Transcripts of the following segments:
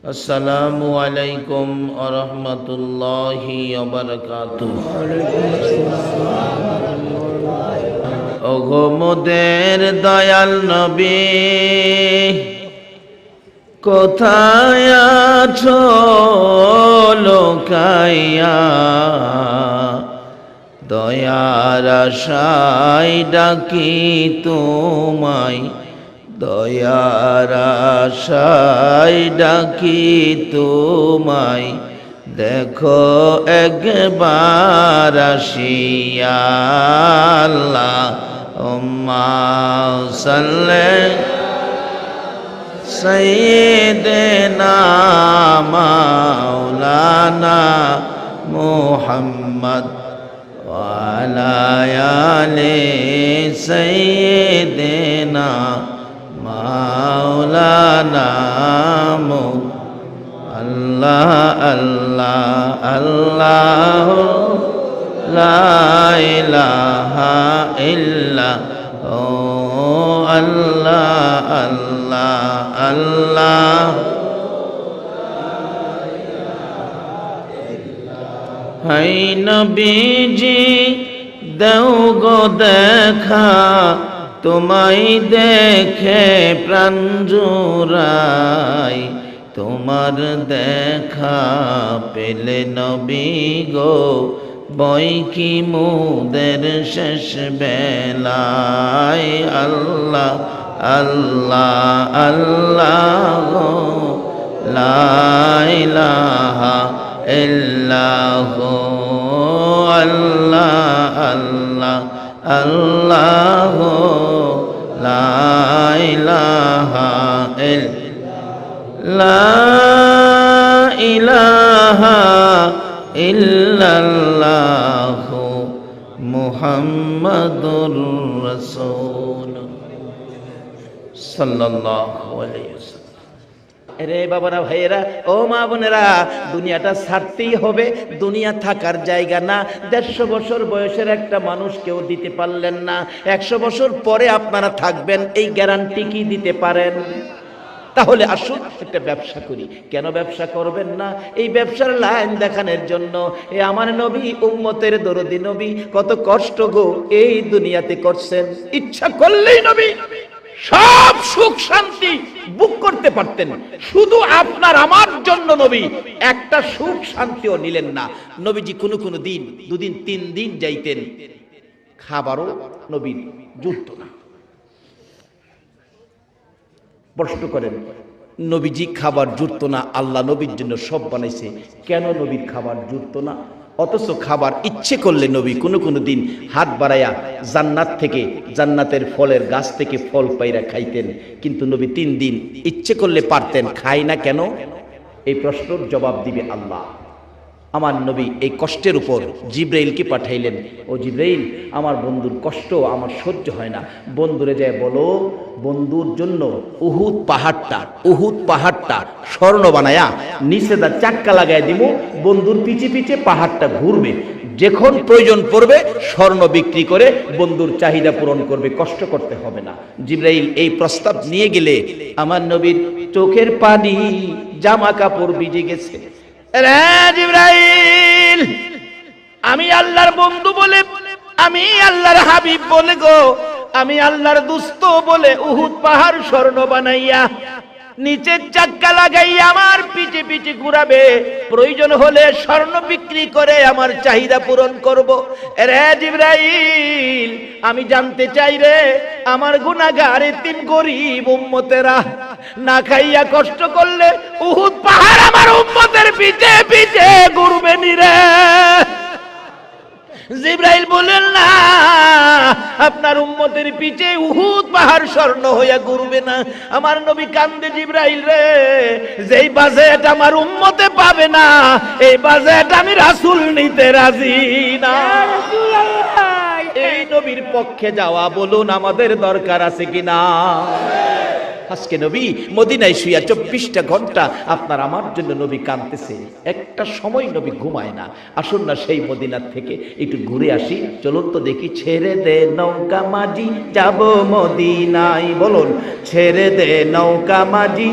আসসালামু আলাইকুম ওয়া রাহমাতুল্লাহি ওয়া বারাকাতুহু। ওগো মোদের দয়াল নবী, কোথায় আছো লোকাইয়া? দয়ার আশায় ডাকি তোমায়, দয়ার আশায় ডাকি তোমায়, দেখো একবার আসিয়া। আল্লাহুম্মা সাল্লি সাইয়্যিদিনা মাওলানা মুহাম্মদ ওয়া আলা আলি সাইয়্যিদিনা মাওলানা আল্লাহ আল্লাহ আল্লাহ লা ইলাহা ইল্লা আল্লাহ আল্লাহ আল্লাহ। হাই নবীজি দেও গো দেখা, তোমায় দেখে প্রাণ জুড়ায়, তোমার দেখা পেলে নবী গো বই কি মুদের শেষ বেলায়। আল্লাহ আল্লাহ আল্লাহ লা ইলাহা ইল্লাহু আল্লাহ আল্লাহ আল্লাহ লা ইলাহা লা ইলাহা ইল্লাল্লাহু মুহাম্মাদুর রাসূল সাল্লাল্লাহু আলাইহি ওয়াসাল্লাম। রে বাবারা, ভাইয়েরা, ও মা বোনেরা, দুনিয়াটা ছাড়তেই হবে। দুনিয়া থাকার জায়গা না। 150 বছর বয়সের একটা মানুষ কেউ দিতে পারলেন না 100 বছর পরে আপনারা থাকবেন, এই গ্যারান্টি কি দিতে পারেন? তাহলে আসুন একটা ব্যবসা করি। কেন ব্যবসা করবেন না? এই ব্যবসার লাইন দেখানোর জন্য আমার নবী, উম্মতের দরদি নবী কত কষ্ট গো এই দুনিয়াতে করছেন। ইচ্ছা করলেই নবী সব সুখ শান্তি বুক করতে পারতেন, শুধু আপনার আমার জন্য নবী একটা সুখ শান্তিও নিলেন না। নবীজি কোনো কোনো দিন 2 দিন 3 দিন যাইতেন, খাবারও নবীর জুটত না। প্রশ্ন করেন, নবীজি খাবার জুটতো না, আল্লাহ নবীর জন্য সব বানাইছে, কেন নবীর খাবার জুটতো না? অথচ খাবার ইচ্ছে করলে নবী কোনো কোনো দিন হাত বাড়াইয়া জান্নাত থেকে, জান্নাতের ফলের গাছ থেকে ফল পাইরা খাইতেন, কিন্তু নবী 3 দিন ইচ্ছে করলে পারতেন, খায় না কেন? এই প্রশ্নের জবাব দিবে আল্লাহ। আমার নবী এই কষ্টের উপর জিব্রাইলকে পাঠাইলেন, ও জিব্রাইল, আমার বন্ধুর কষ্ট আমার সহ্য হয় না, বন্ধুরে যায় বলো বন্ধুর জন্য উহুদ পাহাড়টা স্বর্ণ বানায়া নিচে দা চাক্কা লাগাই দিব, বন্ধুর পিছে পিছে পাহাড়টা ঘুরবে, যখন প্রয়োজন পড়বে স্বর্ণ বিক্রি করে বন্ধুর চাহিদা পূরণ করবে, কষ্ট করতে হবে না। জিব্রাইল এই প্রস্তাব নিয়ে গেলে আমার নবীর চোখের পানি, জামা কাপড় ভিজে গেছে। জিব্রাইল, আমি আল্লাহর বন্ধু বলে, আমি আল্লাহর হাবিব বলে গো, আমি আল্লাহর দুস্ত বলে উহুদ পাহাড় স্বর্ণ বানাইয়া নিচের চাক্কা লাগাইয়া আমার পিছে পিছে ঘুরাবে, প্রয়োজন হলে স্বর্ণ বিক্রি করে আমার চাহিদা পূরণ করব। রে জিব্রাইল, আমি জানতে চাই রে, আমার গুনাহগার এতিম গরিব উম্মতেরা না খাইয়া কষ্ট করলে উহুদ পাহাড় আমার উম্মতের পিছে পিছে ঘুরবে নি রে? জিব্রাইল বলেন না, আপনার উম্মতের পিছে উহুদ পাহাড় স্বর্ণ হইয়া ঘুরবে না। আমার নবী কান্দে, জিব্রাইল রে, যেই বাজেট আমার উম্মতে পাবে না, এই বাজেট আমি রাসূল নিতে রাজি না। এই নবীর পক্ষে যাওয়া বলুন আমাদের দরকার আছে কিনা? আজকে নবী মদিনায় শুইয়া 24টা ঘন্টা আপনার আমার জন্য নবী কাঁদতেছে, একটা সময় নবী ঘুমায় না। আসুন না সেই মদিনার থেকে একটু ঘুরে আসি, চলুন তো দেখি। ছেড়ে দে নৌকা মাঝি যাব মদিনায়, বলুন ছেড়ে দে নৌকা মাঝি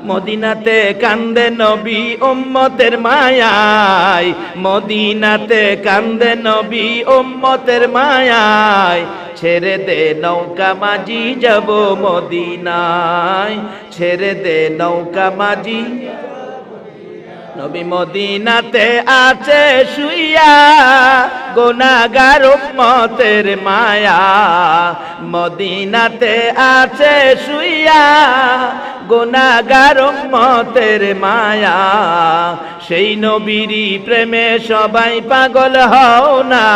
মদিনাতে কান্দে নবী উম্মতের মায়ায়, মদিনাতে কান্দে নবী উম্মতের মায়ায়, ছেড়ে দে নৌকা মাঝি যাব মদিনায়, ছেড়ে দে নৌকা মাঝি। নবী মদিনাতে আছে শুইয়া গুনাহগার উম্মতের মায়া, মদিনাতে আছে শুইয়া গুনাহগার উম্মতের মায়া, সেই নবীরই প্রেমে সবাই পাগল হও না,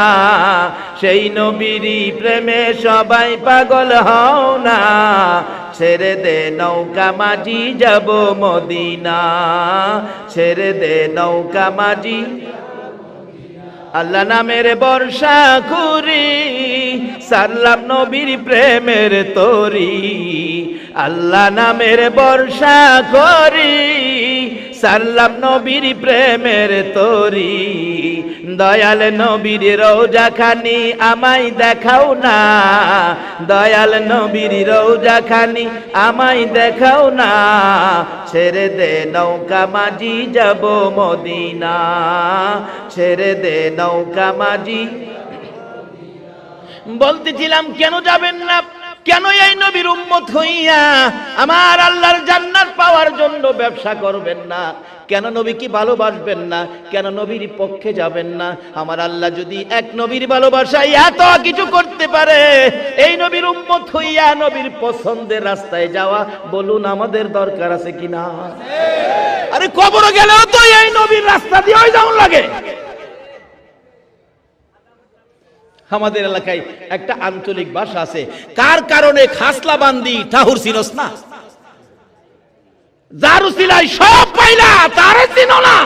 সেই নবীরই প্রেমে সবাই পাগল হও না, ছেড়ে দে নৌকা মাঝি যাব মদিনা, ছেড়ে দে নৌকা মাঝি। আল্লাহ নামের বর্ষা খুরি সারলাম নবীর প্রেমের তরি, আল্লাহ নামের বর্ষা করি সারলাম নবীর প্রেমের তরি, দয়াল নবীর রওজা খানি আমায় দেখাও না, দয়াল নবীর রওজা খানি আমায় দেখাও না, ছেড়ে দে নৌকা মাঝি যাব মদিনা, ছেড়ে দে নৌকা মাঝি। বলতেছিলাম কেন যাবেন না, কেন এই নবীর উম্মত হইয়া আমার আল্লাহর জান্নাত পাওয়ার জন্য ব্যবসা করবেন না, কেন নবীকে ভালোবাসবেন না, কেন নবীর পক্ষে যাবেন না? আমার আল্লাহ যদি এক নবীর ভালোবাসায় এত কিছু করতে পারে, এই নবীর উম্মত হইয়া নবীর পছন্দের রাস্তায় যাওয়া, বলুন আমাদের দরকার আছে কিনা? আরে কবরে গেলেও তো এই নবীর রাস্তা দিয়ে যাওয়া লাগে। আমাদের এলাকায় একটা আঞ্চলিক ভাষা আছে, কার কারণে খাসলা বান্দি ঠাহুর চিনস না, যারু সিলাই সব পাইলা তারে চিনো না।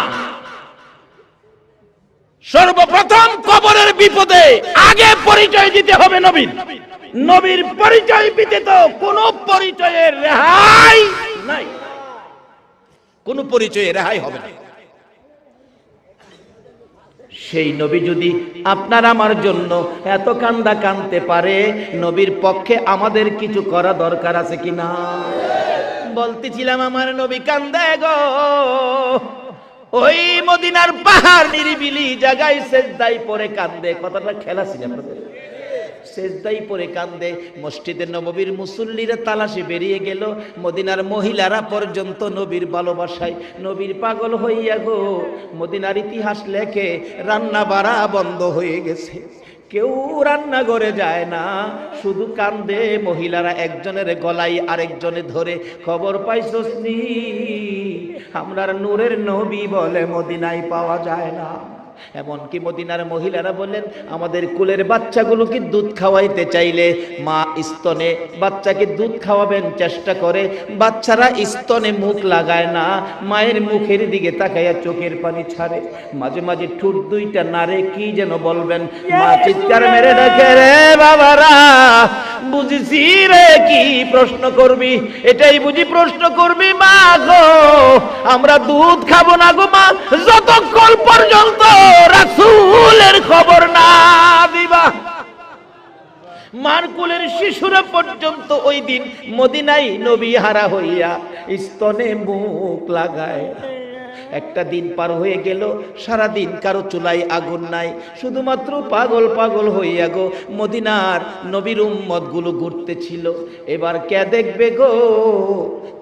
সর্বপ্রথম কবরের বিপদে আগে পরিচয় দিতে হবে নবীর, নবীর পরিচয় ব্যতীত কোন পরিচয়ের রেহাই নাই, কোন পরিচয়ে রেহাই হবে না। সেই নবী যদি আপনার আমার জন্য এত কান্দা কানতে পারে, নবীর পক্ষে আমাদের কিছু করা দরকার আছে কিনা? বলতেছিলাম আমার নবী কান্দে গো, ওই মদিনার পাহাড় নিরিবিলি জায়গায় সেজদায় পড়ে কান্দে। কথাটা খেলা ছিল আপনাদের, সেজদায় পড়ে কান্দে। মসজিদে নববীর মুসল্লিরা তালাশে বেরিয়ে গেল, মদিনার মহিলারা পর্যন্ত নবীর ভালোবাসায় নবীর পাগল হইয়া গো, মদিনার ইতিহাস লেখে রান্না বাড়া বন্ধ হয়ে গেছে, কেউ রান্নাঘরে যায় না, শুধু কান্দে মহিলারা, একজনের গলায় আরেকজনে ধরে। খবর পাইছস নি আমরার নূরের নবী বলে মদিনায় পাওয়া যায় না। এমনকি মদিনার মহিলারা বললেন, আমাদের কুলের বাচ্চাগুলোকে দুধ খাওয়াইতে চাইলে মা স্তনে বাচ্চাকে দুধ খাওয়াবেন চেষ্টা করে, বাচ্চারা স্তনে মুখ লাগায় না, মায়ের মুখের দিকে তাকাইয়া চোখের পানি ছাড়ে, মাঝে মাঝে ঠোঁট দুইটা নাড়ে, কি যেন বলবেন। মা চিৎকার মেরে ডাকে, রে বাবারা বুঝিছি রে, কি প্রশ্ন করবি, এটাই বুঝি প্রশ্ন করবি মা গো, আমরা দুধ খাবো না গো মা, যতক্ষণ পর্যন্ত রাসূলের খবর না দিবা। মার কুলের শিশুরা পর্যন্ত ওই দিন মদিনায় নবী হারা হইয়া স্তনে মুখ লাগায়। একটা দিন পার হয়ে গেল, সারা দিন কারো চুলায় আগুন নাই, শুধুমাত্র পাগল পাগল হইয়া গো মদিনার নবীর উম্মত গুলো ঘুরতেছিল। এবার কে দেখবে গো?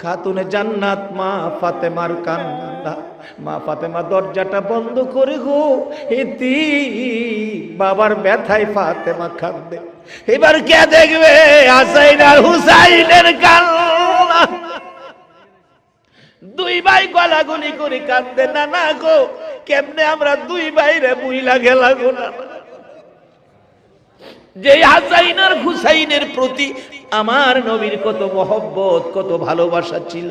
খাতুনে জান্নাত মা ফাতেমার কান্না। মা ফাতেমা দরজাটা বন্ধ করে গো, এতি বাবার ব্যথায় ফাতেমা কাঁদে। এবার কে দেখবে? হাসাইন আর হুসাইনের কান্না। দুই ভাই গলাগলি করে কাঁদতে, না না গো, কেমনে আমরা দুই ভাইরে বুইলা গেলা গো না। যে হাসাইন আর হুসাইনের প্রতি আমার নবীর কত মহব্বত, কত ভালোবাসা ছিল।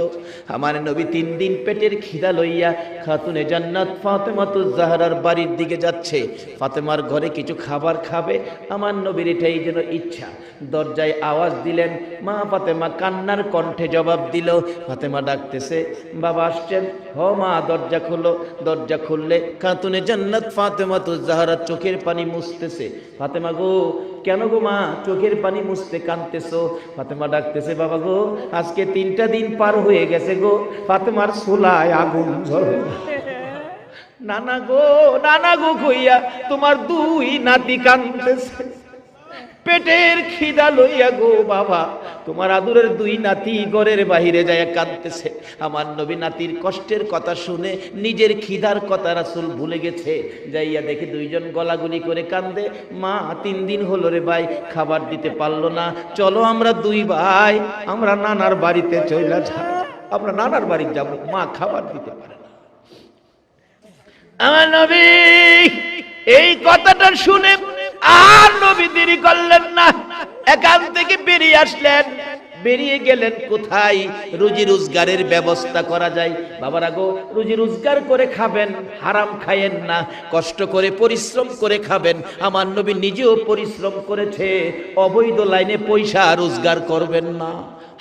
আমার নবী 3 দিন পেটের খিদা লইয়া খাতুনে জান্নাত ফাতেমাতুজ জাহরার বাড়ির দিকে যাচ্ছে। ফাতেমার ঘরে কিছু খাবার খাবে, আমার নবীর এটাই যেন ইচ্ছা। দরজায় আওয়াজ দিলেন, মা ফাতেমা কান্নার কণ্ঠে জবাব দিল। ফাতেমা ডাকতেছে, বাবা আসছেন। হ মা, দরজা খোলো। দরজা খুললে খাতুনে জান্নাত ফাতেমাতুজ জাহরা চোখের পানি মুছতেছে। ফাতেমা গো, কেন গো মা চোখের পানি মুছতে কাঁদতেছো? ফাতেমা ডাকতেছে, বাবা গো আজকে 3টা দিন পার হয়ে গেছে গো, ফাতেমার চুলায় আগুন জ্বলে। নানা গো কইয়া তোমার 2 নাতি কাঁদতেছে, পেটের খিদা লইয়া গো বাবা, তোমার আদুরের 2 নাতি ঘরের বাহিরে যায় কাঁদতেছে। আমার নবী নাতির কষ্টের কথা শুনে নিজের খিদার কথা রাসূল ভুলে গেছে। যাইয়া দেখে 2 জন গলাগুলি করে কান্দে, মা 3 দিন হলো রে ভাই খাবার দিতে পারলো না, চলো আমরা 2 ভাই আমরা নানার বাড়িতে চলে যাই, আমরা নানার বাড়ি যাব, মা খাবার দিতে পারে না। আমার নবী এই কথাটা শুনে আর নবী দেরি করলেন না, এখান থেকে বেরিয়ে আসলেন। বেরিয়ে গেলেন কোথায়? রুজি রোজগারের ব্যবস্থা করা যায়। বাবারা গো, রুজি রোজগার করে খাবেন, হারাম খায়েন না, কষ্ট করে পরিশ্রম করে খাবেন। আমার নবী নিজেও পরিশ্রম করেছে, অবৈধ লাইনে পয়সা রোজগার করবেন না,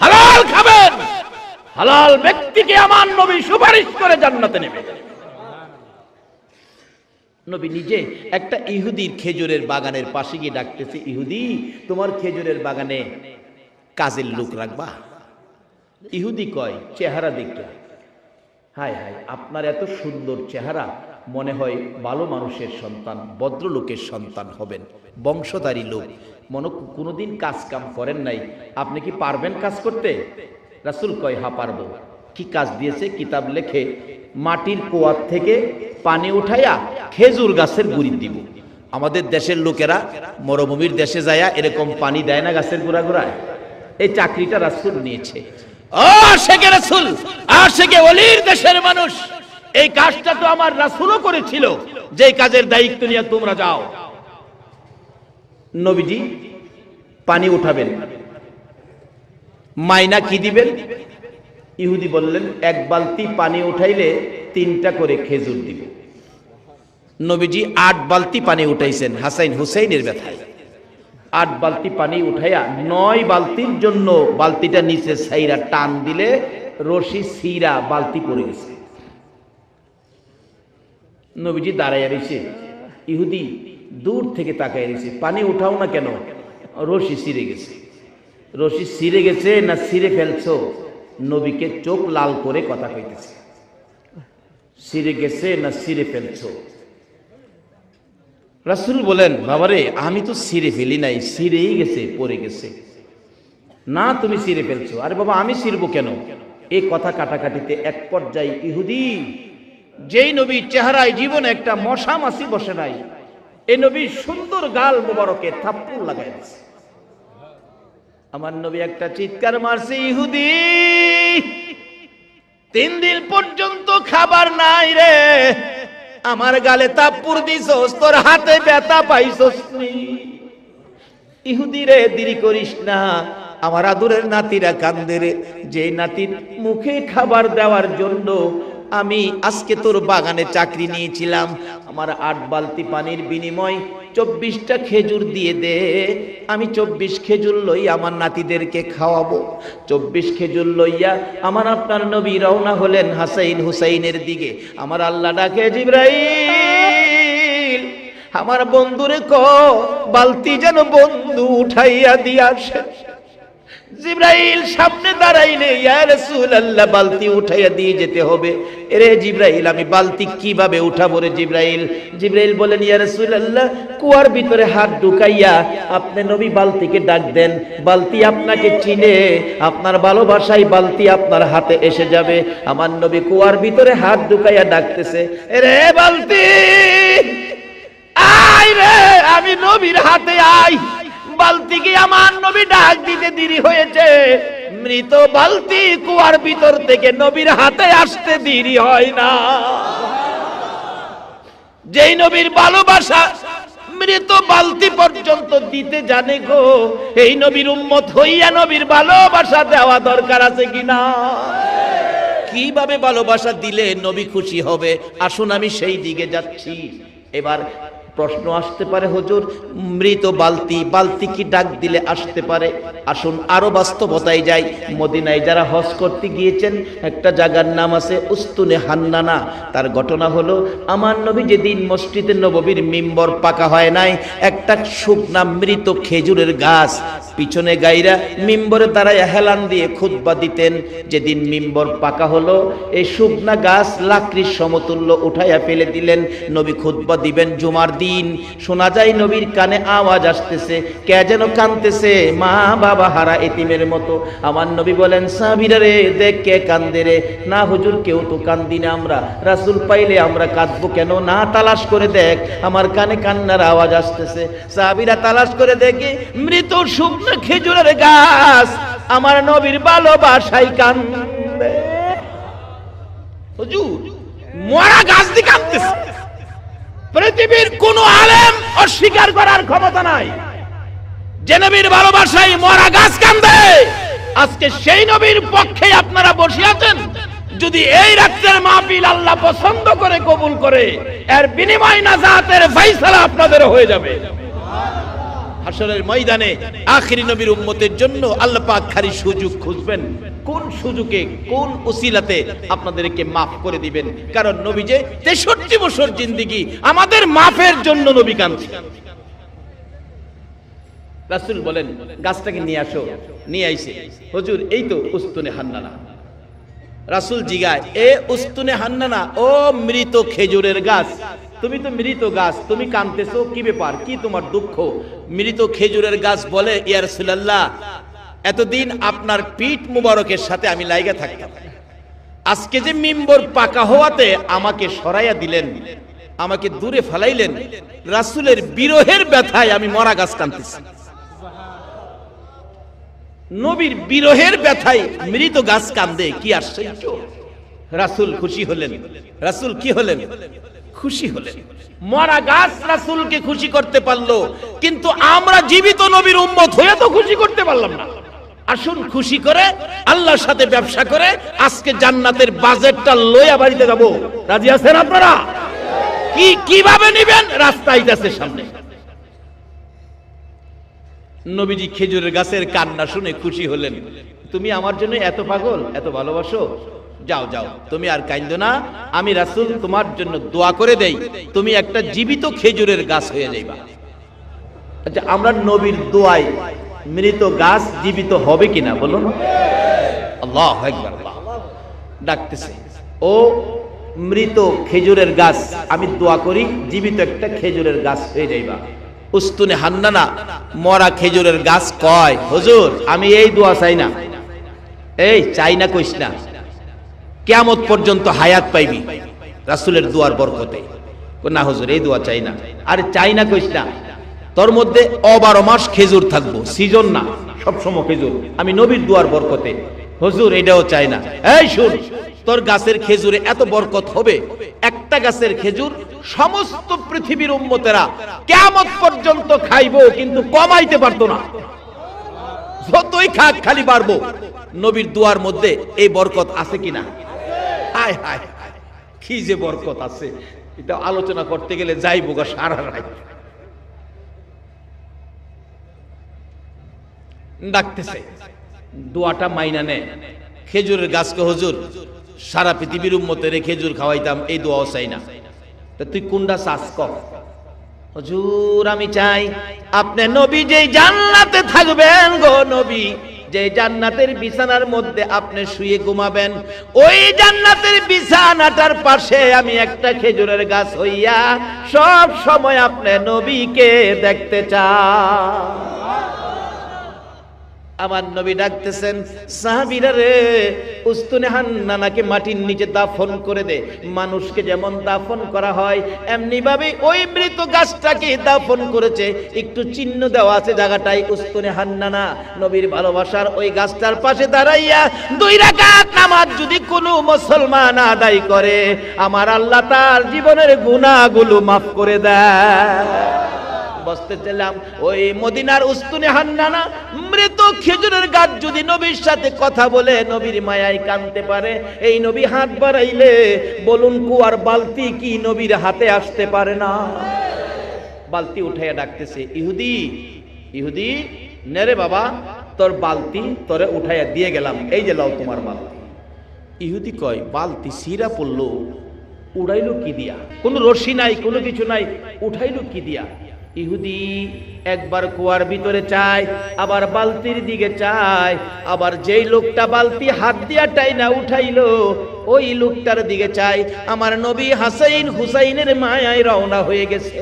হালাল খাবেন। হালাল ব্যক্তিকে আমার নবী সুপারিশ করে জান্নাতে নেবে। নবী নিজে একটা ইহুদির খেজুরের বাগানের পাশে গিয়ে ডাকতেছে, ইহুদি তোমার খেজুরের বাগানে কাজের লোক রাখবা? ইহুদি কয়, চেহারা দেখে হায় হায় আপনার এত সুন্দর চেহারা, মনে হয় ভালো মানুষের সন্তান, ভদ্রলোকের সন্তান হবেন, বংশধারী লোক, মনে কোনোদিন কাজ কাম করেন নাই, আপনি কি পারবেন কাজ করতে? রাসূল কয়, হ্যাঁ পারবো। কি কাজ দিয়েছে? কিতাব লেখে মাটির কুয়ার থেকে পানি উঠাইয়া খেজুর গাছের গুড়ি দিব। আমাদের দেশের লোকেরা মরুভূমির দেশে যায়া এরকম পানি দেয় না গাছের গোড়া গোড়ায়, এই চাকরিটা রাসূল নিয়েছে। ও আশিকে রাসূল, আশিকে ওলির দেশের মানুষ, এই কাজটা তো আমার রাসূলও করেছিল, যেই কাজের দায়িত্ব নিয়ে তোমরা যাও। নবীজি পানি উঠাবেন, মাইনা কি দিবেন? ইহুদি বললেন, 1 বালতি পানি উঠাইলে 3টা করে খেজুর দিব। নবীজি 8 বালতি পানি উঠাইছেন হাসাইন হুসাইনের ব্যথায়। 8 বালতি পানি উঠাইয়া 9 বালতির জন্য বালতিটা নিচে ছাইরা টান দিলে রশি ছিঁড়া বালতি পড়ে গেছে। নবীজি দাঁড়াইয়া রয়েছে, ইহুদি দূর থেকে তাকাইয়া রয়েছে, পানি উঠাও না কেন? রশি ছিঁড়ে গেছে। রশি ছিঁড়ে গেছে না ছিঁড়ে ফেলছো? নবীকে চোখ লাল করে কথা কইতেছে, ছিঁড়ে গেছে না ছিঁড়ে ফেলছো? রাসূল বলেন, বাবারে আমি তো ছিঁড়ে ফেলি নাই, ছিঁড়েই গেছে, পড়ে গেছে। না তুমি ছিঁড়ে ফেলছো। আরে বাবা আমি ছিঁড়বো কেন? এই কথা কাটাকাটিতে এক পর্যায়ে ইহুদি, যেই নবী চেহারায় জীবনে একটা মশা মাছি বসে নাই, এই নবী সুন্দর গাল মোবারকে থাপ্পড় লাগাই দিয়েছে। আমার নবী একটা চিৎকার মারছে, ইহুদি 3 দিন পর্যন্ত খাবার নাই রে, আমার গালে থাপ্পড় দিছস, তোর হাতে ব্যথা পাইছস নি? ইহুদি রে দেরি করিস না, আমার আদরের নাতিরা কান্দে রে, যে নাতির মুখে খাবার দেওয়ার জন্য আমি আজকে তোর বাগানে চাকরি নিয়েছিলাম, আমার 8 বালতি পানির বিনিময় 24টা খেজুর দিয়ে দে, আমি 24 খেজুর লই আমার নাতিদেরকে খাওয়াবো। 24 খেজুর লইয়া আমার আপনার নবী রওনা হলেন হাসাইন হুসাইনের দিকে। আমার আল্লাহ ডাকে, জিবরাইল আমার বন্ধুরে ক বালতি যেন বন্ধু উঠাইয়া দিয়া আসে। জিবরাইল সামনে দাঁড়াইলে, ইয়া রাসূলুল্লাহ বালতি উঠাইয়া দিয়ে যেতে হবে। এরে জিবরাইল আমি বালতি কিভাবে উঠাবো রে জিবরাইল? জিবরাইল বলেন, ইয়া রাসূলুল্লাহ কুয়ার ভিতরে হাত ঢুকাইয়া আপনি নবী বালতিকে ডাক দেন, বালতি আপনাকে চিনে, আপনার ভালোবাসায় বালতি আপনার হাতে এসে যাবে। আমার নবী কুয়ার ভিতরে হাত ঢুকাইয়া ডাকতেছে, এরে বালতি আয় রে, আমি নবীর হাতে আই। বালতিকে আমার নবী ডাক দিতে দেরি হয়েছে, মৃত বালতি কুয়ার ভিতর থেকে নবীর হাতে আসতে দেরি হয় না। যেই নবীর ভালোবাসা মৃত বালতি পর্যন্ত দিতে জানে গো, এই নবীর উম্মত হইয়া নবীর ভালোবাসা দেওয়া দরকার আছে কিনা? কিভাবে ভালোবাসা দিলে নবী খুশি হবে? আসুন আমি সেই দিকে যাচ্ছি। এবার প্রশ্ন আসতে পারে, হুজুর মৃত বালতি কি ডাক দিলে আসতে পারে? আসুন আরো বাস্তবতায় যাই। মদিনায় যারা হজ করতে গিয়েছেন, একটা জায়গার নাম আছে উস্তুনে হান্নানা। তার ঘটনা হলো, আমার নবী যেদিন মসজিদে নববীর মিম্বর পাকা হয় নাই, একটা শুকনা মৃত খেজুরের গাছ পিছনে গাইরা মিম্বরে দাঁড়ায় হেলান দিয়ে খুতবা দিতেন। যেদিন মিম্বর পাকা হলো, এই শুকনা গাছ লাকড়ির সমতুল্য উঠাইয়া ফেলে দিলেন। নবী খুতবা দিবেন জুমার দিন, শোনা যায় নবীর কানে আওয়াজ আসতেছে, কে যেন কাঁদতেছে মা বাবা হারা এতিমের মতো। আমার নবী বলেন, সাহাবীরা রে দেখ কে কান্দে রে। না হুজুর, কেউ তো কান্দি না আমরা, রাসূল পাইলে আমরা কাঁদবো কেন? না, তালাশ করে দেখ, আমার কানে কান্নার আওয়াজ আসতেছে। সাহাবীরা তালাশ করে দেখে মৃত শুকনো খেজুরের গাছ আমার নবীর ভালোবাসায় কান্দে। হুজুর মরা গাছ দিয়ে কাঁদতেছে। পৃথিবীর কোন আলেম অস্বীকার করার ক্ষমতা নাই যে নবীর ভালোবাসায় মরা গাছ কান্দে। আজকে সেই নবীর পক্ষে আপনারা বসে আছেন। যদি এই রাত্রের মাহফিল আল্লাহ পছন্দ করে কবুল করে, এর বিনিময় নাজাতের ফয়সালা আপনাদের হয়ে যাবে। হাশরের ময়দানে আখিরি নবীর উম্মতের জন্য আল্লাহ পাক খালি সুযোগ খুঁজবেন, কোন সুযোগে কোন উসিলাতে আপনাদেরকে মাফ করে দিবেন। কারণ নবী যে 63 বছর জিন্দেগি আমাদের মাফের জন্য নবী কাঁদছে। রাসূল বলেন, গাছটাকে নিয়ে আসো। নিয়ে আইছে। হুজুর এই তো উস্তুনে হান্নানা। রাসূল জিগায়, এ উস্তুনে হান্নানা, ও মৃত খেজুরের গাছ, তুমি তো মৃত গাছ, তুমি কাঁদতেছো, কি ব্যাপার, কি তোমার দুঃখ? মৃত খেজুরের গাছ বলে, ইয়া রাসূলুল্লাহ, এতদিন আপনার পিঠ মুবারকের সাথে আমি লাইগা থাকতাম, আজকে যে মিম্বর পাকা হওয়াতে আমাকে সরাইয়া দিলেন, আমাকে দূরে ফালাইলেন, রাসূলের বিরহের ব্যথায় আমি মরা গাছ কাঁদতেছি। নবীর বিরহের ব্যথায় মৃত গাছ কান্দে, কি আশ্চর্য! রাসূল খুশি হলেন। রাসূল কি হলেন? খুশি হলেন। মরা গাছ রাসূলকে খুশি করতে পারলো, কিন্তু আমরা জীবিত নবীর উম্মত হয়ে তো খুশি করতে পারলাম না। আসুন খুশি করে আল্লাহর সাথে ব্যবসা করে আজকে জান্নাতের বাজেটটা লইয়া বাড়িতে যাব। রাজি আছেন আপনারা? কিভাবে নেবেন? রাস্তা আইতাছে সামনে। নবীজি খেজুরের গাছের কান্না শুনে খুশি হলেন। তুমি আমার জন্য এত পাগল, এত ভালোবাসো, যাও যাও, তুমি আর কাঁদো না। আমি রাসূল তোমার জন্য দোয়া করে দেই, তুমি একটা জীবিত খেজুরের গাছ হয়ে যাইবা। আচ্ছা, আমরা নবীর দোয়ায় মৃত গাছ জীবিত হবে কিনা বলুন? আল্লাহু আকবার। ডাকতেছে, ও মৃত খেজুরের গাছ, আমি দোয়া করি জীবিত একটা খেজুরের গাছ হয়ে যাইবা। উস্তুনে হান্নানা, মরা খেজুরের গাছ কয়, হুজুর আমি এই দোয়া চাই না। এই চাই না কইস না, কিয়ামত পর্যন্ত হায়াত পাইবি রাসূলের দোয়ার বরকতে। না হুজুর এই দোয়া চাই না। আরে চাই না কইস না, তোর মধ্যে 12 মাস খেজুর থাকবো, সিজন না, সবসময় খেজুর, আমি নবীর দোয়ার বরকতে। হুজুর এটাও চাই না। এই শুন, তোর গাছের খেজুরে এত বরকত হবে, একটা গাছের খেজুর সমস্ত পৃথিবীর উম্মতেরা কিয়ামত পর্যন্ত খাইবো, কিন্তু কমাইতে পারতো না। যতই খাক খালি বাড়বো। নবীর দোয়ার মধ্যে এই বরকত আছে কিনা? হায় হায়, কি যে বরকত আছে, এটা আলোচনা করতে গেলে যাইবো গা সারা রাত। ডাকতেছে, দোয়াটা মাইনা নে। খেজুরের গাছকে, হুজুর সারা পৃথিবীর উম্মতের খেজুর খাওয়াইতাম, এই দোয়াও চাই না। তা তুই কোনটা চাস ক? হুজুর আমি চাই আপনি নবী যেই জান্নাতে থাকবেন গো নবী, যে জান্নাতের বিছানার মধ্যে আপনি শুয়ে ঘুমাবেন, ওই জান্নাতের বিছানাটার পাশে আমি একটা খেজুরের গাছ হইয়া সব সময় আপনি নবীকে দেখতে চাই। আমার নবী ডাকতেছেন, সাহাবীরা রে, উস্তুনে হান্নানাকে মাটির নিচে দাফন করে দে। মানুষকে যেমন দাফন করা হয় এমনি ভাবে ওই মৃত গাছটাকে দাফন করেছে, একটু চিহ্ন দেওয়া আছে জায়গাটাই উস্তুনে হান্নানা। নবীর ভালোবাসার ওই গাছটার পাশে দাঁড়াইয়া 2 রাকাত নামাজ যদি কোনো মুসলমান আদায় করে, আমার আল্লাহ তার জীবনের গুনাহগুলো মাফ করে দেয়। বসতেছিলাম ওই মদিনার উস্তুনে হান্নানা মৃত খেজুরের গাছ যদি নবীর সাথে কথা বলে, নবীর মায়ায় কাঁদতে পারে, এই নবী হাত বাড়াইলে বলুন কুয়ার বালতি কি নবীর হাতে আসতে পারে না? বালতি উঠাইয়া ডাকতেছে, ইহুদি ইহুদি নেরে বাবা, তোর বালতি তোরে উঠাইয়া দিয়ে গেলাম, এই যে লাও তোমার বালতি। ইহুদি কয়, বালতি সিরা পড়লো, উড়াইলো কি দিয়া? কোনো রশি নাই, কোনো কিছু নাই, উঠাইলো কি দিয়া? ইহুদি একবার কুয়ার ভিতরে চায়, আবার বালতির দিকে চায়, আবার যেই লোকটা বালতি হাত দিয়া টাইনা উঠাইলো ওই লোকটার দিকে চায়। আমার নবী হাসাইন হুসাইনের মায়ায় রওনা হয়ে গেছে,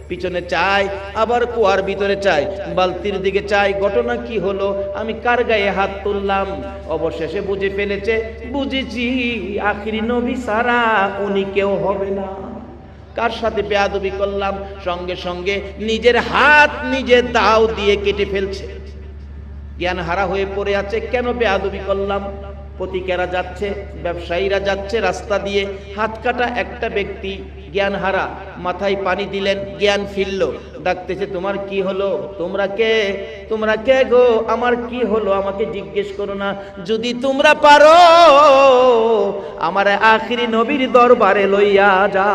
পিছনে চায়, আবার কুয়ার ভিতরে চায়, বালতির দিকে চায়। ঘটনা কি হলো, আমি কার গায়ে হাত তুললাম? অবশেষে বুঝে ফেলেছে, বুঝেছি আখিরি নবী সারা উনি কেউ হবে না। কার সাথে বেয়াদবি করলাম? সঙ্গে সঙ্গে নিজের হাত নিজে দাও দিয়ে কেটে ফেলছে, জ্ঞান হারা হয়ে পড়ে আছে। কেন বেয়াদবি করলাম? পথিকেরা যাচ্ছে, ব্যবসায়ীরা যাচ্ছে রাস্তা দিয়ে, হাত কাটা একটা ব্যক্তি জ্ঞান হারা, মাথায় পানি দিলেন, জ্ঞান ফিরল, ডাকতেছে, তোমার কি হলো? তোমরা কে? তোমরা কে গো? আমার কি হলো আমাকে জিজ্ঞেস করো না, যদি তোমরা পারো আমার আখিরি নবীর দরবারে লইয়া যা।